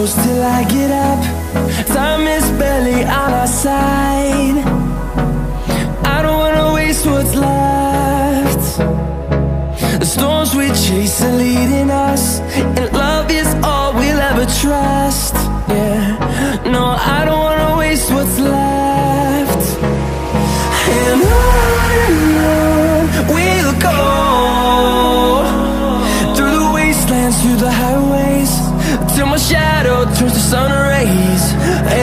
close till I get up. Time is barely on our side. I don't wanna waste what's left. The storms we chase are leading us, and love is all we'll ever trust. Yeah, no, I don't wanna waste what's left. And on we'll go, through the wastelands, through the highways, till my shadow turns to sun rays.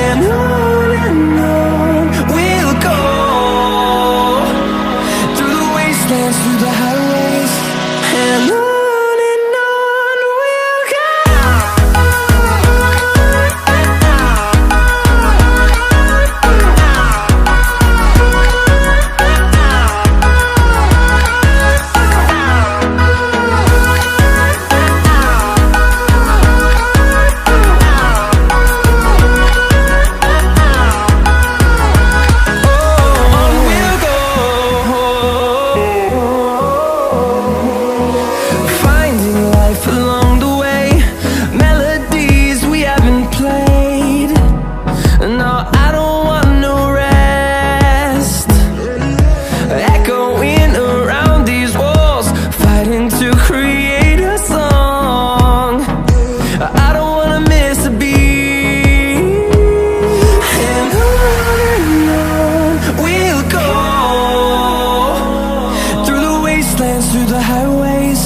And on we'll go, through the wastelands, through the highways, and on we'll go. Through the highways,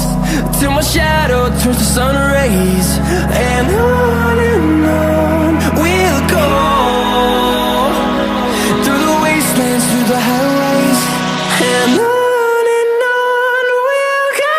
till my shadow turns to sun rays. And on we'll go, through the wastelands, through the highways, and on we'll go.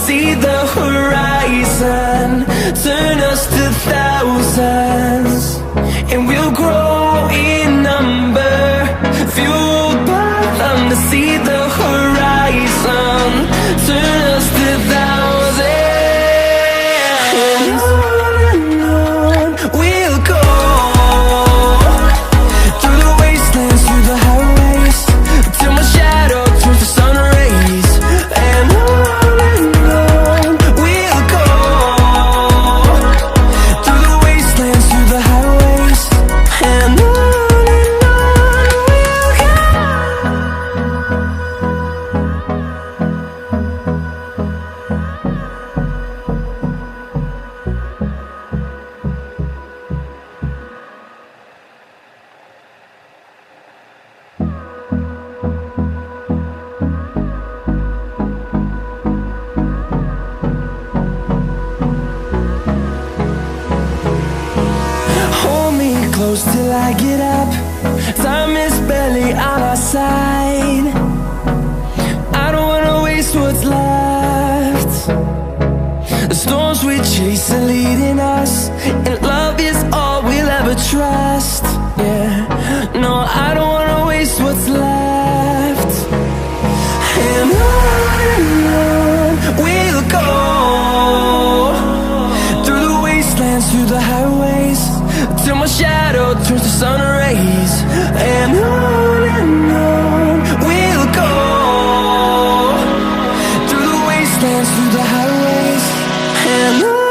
See the horizon, turn us to thousands, and we'll grow in number, fueled by them to see the horizon, turn us to thousands. And on we'll go, through the wastelands, through the highways, till my shadow turns to sun rays. And close till I get up. Time is barely on our side. I don't wanna waste what's left. The storms we chase are leading us, and love is all we'll ever trust. Yeah, no, I don't wanna waste what's left. And on we'll go, through the wastelands, through the highways, till my shadow turns to sun rays. And on we'll go, through the wastelands, through the highways, and on.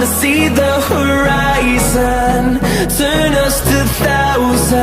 to see the horizon, turn us to thousands.